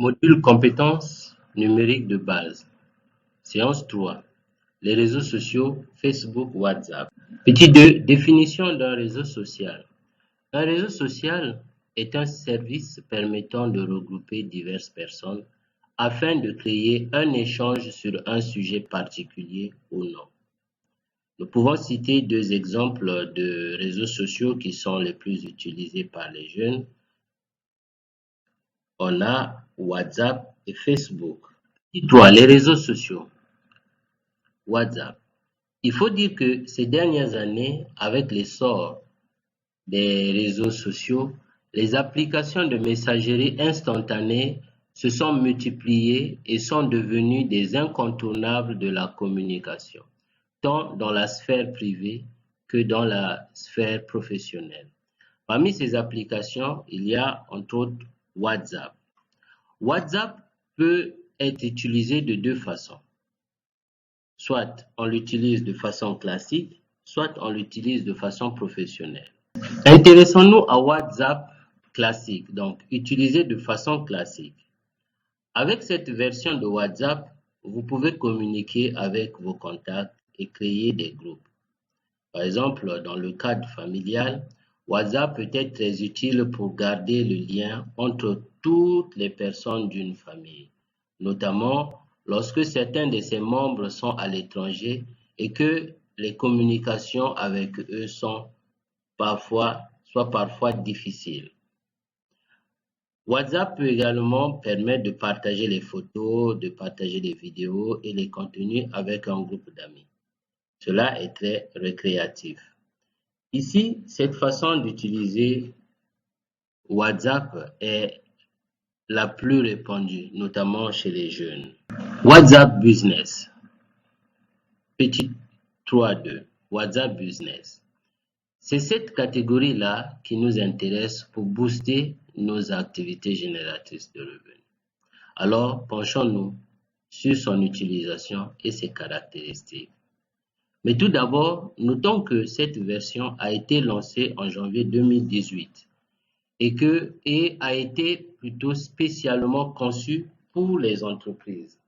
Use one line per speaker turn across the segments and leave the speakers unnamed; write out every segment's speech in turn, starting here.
Module compétences numériques de base. Séance 3. Les réseaux sociaux, Facebook, WhatsApp. Petit 2. Définition d'un réseau social. Un réseau social est un service permettant de regrouper diverses personnes afin de créer un échange sur un sujet particulier ou non. Nous pouvons citer deux exemples de réseaux sociaux qui sont les plus utilisés par les jeunes. On a WhatsApp et Facebook. Dis-toi, les réseaux sociaux. WhatsApp. Il faut dire que ces dernières années, avec l'essor des réseaux sociaux, les applications de messagerie instantanée se sont multipliées et sont devenues des incontournables de la communication, tant dans la sphère privée que dans la sphère professionnelle. Parmi ces applications, il y a entre autres WhatsApp. WhatsApp peut être utilisé de deux façons. Soit on l'utilise de façon classique, soit on l'utilise de façon professionnelle. Intéressons-nous à WhatsApp classique, donc utilisé de façon classique. Avec cette version de WhatsApp, vous pouvez communiquer avec vos contacts et créer des groupes. Par exemple, dans le cadre familial, WhatsApp peut être très utile pour garder le lien entre toutes les personnes d'une famille, notamment lorsque certains de ses membres sont à l'étranger et que les communications avec eux sont parfois difficiles. WhatsApp peut également permettre de partager les photos, de partager les vidéos et les contenus avec un groupe d'amis. Cela est très récréatif. Ici, cette façon d'utiliser WhatsApp est la plus répandue, notamment chez les jeunes. WhatsApp Business. Petit 3.2. WhatsApp Business. C'est cette catégorie-là qui nous intéresse pour booster nos activités génératrices de revenus. Alors, penchons-nous sur son utilisation et ses caractéristiques. Mais tout d'abord, notons que cette version a été lancée en janvier 2018 et a été plutôt spécialement conçue pour les entreprises.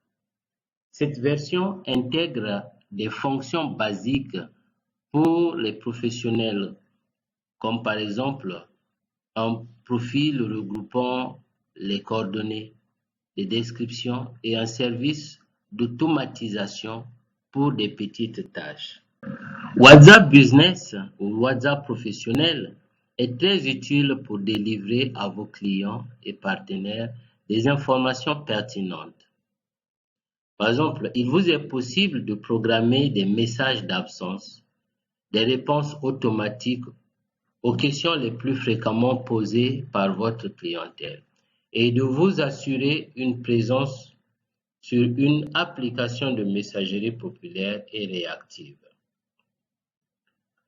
Cette version intègre des fonctions basiques pour les professionnels, comme par exemple un profil regroupant les coordonnées, les descriptions et un service d'automatisation pour des petites tâches. WhatsApp Business ou WhatsApp Professionnel est très utile pour délivrer à vos clients et partenaires des informations pertinentes. Par exemple, il vous est possible de programmer des messages d'absence, des réponses automatiques aux questions les plus fréquemment posées par votre clientèle et de vous assurer une présence sur une application de messagerie populaire et réactive.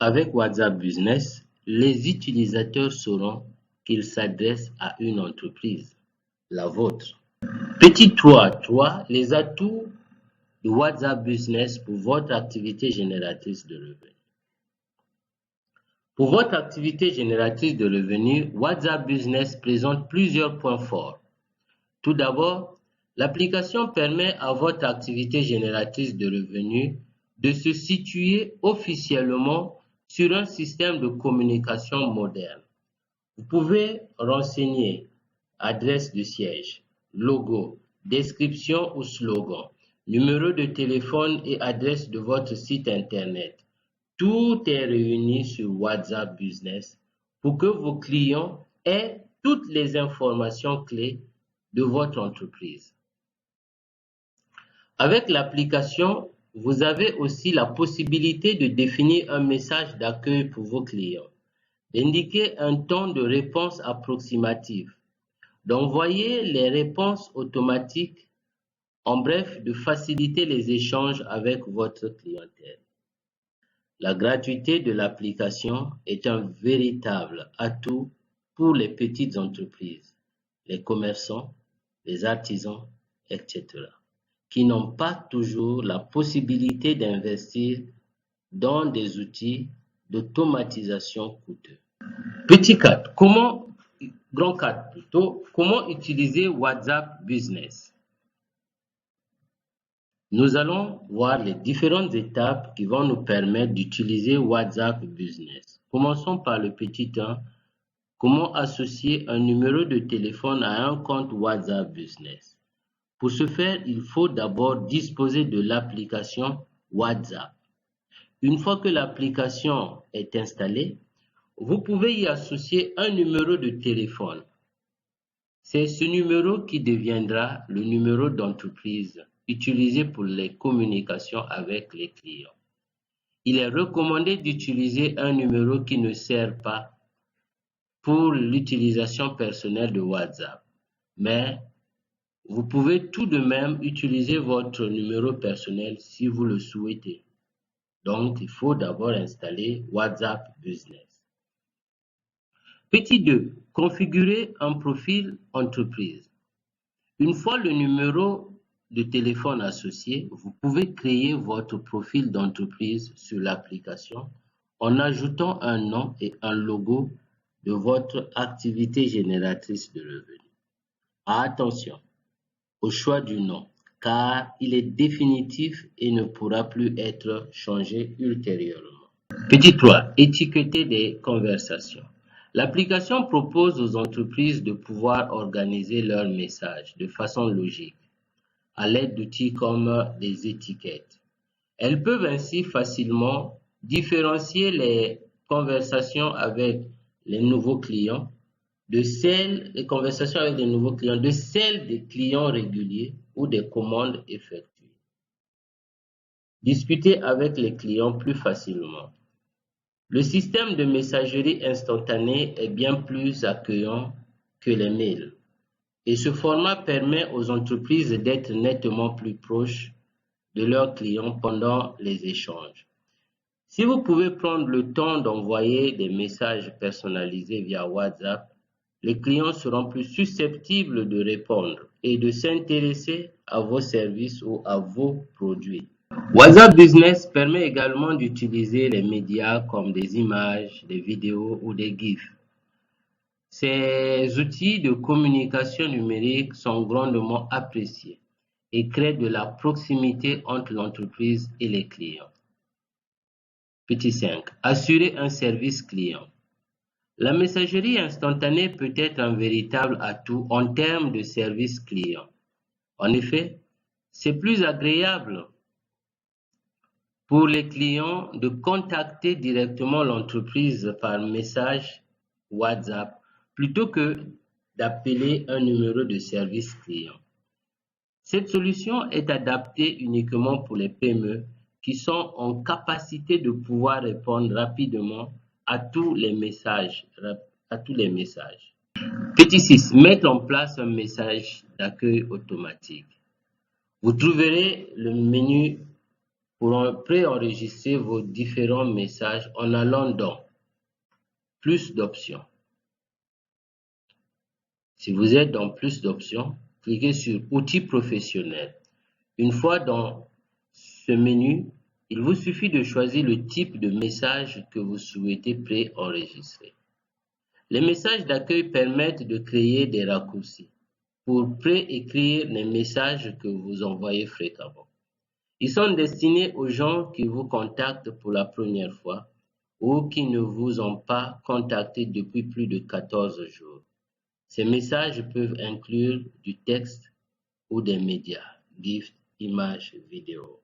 Avec WhatsApp Business, les utilisateurs sauront qu'ils s'adressent à une entreprise, la vôtre. Petit 3.3. Les atouts de WhatsApp Business pour votre activité génératrice de revenus. Pour votre activité génératrice de revenus, WhatsApp Business présente plusieurs points forts. Tout d'abord, l'application permet à votre activité génératrice de revenus de se situer officiellement sur un système de communication moderne. Vous pouvez renseigner adresse de siège, logo, description ou slogan, numéro de téléphone et adresse de votre site internet. Tout est réuni sur WhatsApp Business pour que vos clients aient toutes les informations clés de votre entreprise. Avec l'application, vous avez aussi la possibilité de définir un message d'accueil pour vos clients, d'indiquer un ton de réponse approximatif, d'envoyer les réponses automatiques, en bref, de faciliter les échanges avec votre clientèle. La gratuité de l'application est un véritable atout pour les petites entreprises, les commerçants, les artisans, etc., qui n'ont pas toujours la possibilité d'investir dans des outils d'automatisation coûteux. Petit 4. Comment Grand 4 plutôt, comment utiliser WhatsApp Business? Nous allons voir les différentes étapes qui vont nous permettre d'utiliser WhatsApp Business. Commençons par le petit 1. Comment associer un numéro de téléphone à un compte WhatsApp Business? Pour ce faire, il faut d'abord disposer de l'application WhatsApp. Une fois que l'application est installée, vous pouvez y associer un numéro de téléphone. C'est ce numéro qui deviendra le numéro d'entreprise utilisé pour les communications avec les clients. Il est recommandé d'utiliser un numéro qui ne sert pas pour l'utilisation personnelle de WhatsApp, mais vous pouvez tout de même utiliser votre numéro personnel si vous le souhaitez. Donc, il faut d'abord installer WhatsApp Business. Petit 2. Configurer un profil entreprise. Une fois le numéro de téléphone associé, vous pouvez créer votre profil d'entreprise sur l'application en ajoutant un nom et un logo de votre activité génératrice de revenus. Attention au choix du nom, car il est définitif et ne pourra plus être changé ultérieurement. Petit 3. Étiqueter des conversations. L'application propose aux entreprises de pouvoir organiser leurs messages de façon logique à l'aide d'outils comme des étiquettes. Elles peuvent ainsi facilement différencier les conversations avec les nouveaux clients de celles des clients réguliers ou des commandes effectuées. Discuter avec les clients plus facilement. Le système de messagerie instantanée est bien plus accueillant que les mails et ce format permet aux entreprises d'être nettement plus proches de leurs clients pendant les échanges. Si vous pouvez prendre le temps d'envoyer des messages personnalisés via WhatsApp, les clients seront plus susceptibles de répondre et de s'intéresser à vos services ou à vos produits. WhatsApp Business permet également d'utiliser les médias comme des images, des vidéos ou des GIFs. Ces outils de communication numérique sont grandement appréciés et créent de la proximité entre l'entreprise et les clients. Petit 5. Assurer un service client. La messagerie instantanée peut être un véritable atout en termes de service client. En effet, c'est plus agréable pour les clients de contacter directement l'entreprise par message WhatsApp plutôt que d'appeler un numéro de service client. Cette solution est adaptée uniquement pour les PME qui sont en capacité de pouvoir répondre rapidement à tous les messages. Petit 6. Mettre en place un message d'accueil automatique. Vous trouverez le menu pour préenregistrer vos différents messages en allant dans Plus d'options. Si vous êtes dans Plus d'options, cliquez sur Outils professionnels. Une fois dans ce menu, il vous suffit de choisir le type de message que vous souhaitez préenregistrer. Les messages d'accueil permettent de créer des raccourcis pour préécrire les messages que vous envoyez fréquemment. Ils sont destinés aux gens qui vous contactent pour la première fois ou qui ne vous ont pas contacté depuis plus de 14 jours. Ces messages peuvent inclure du texte ou des médias, GIFs, images, vidéos.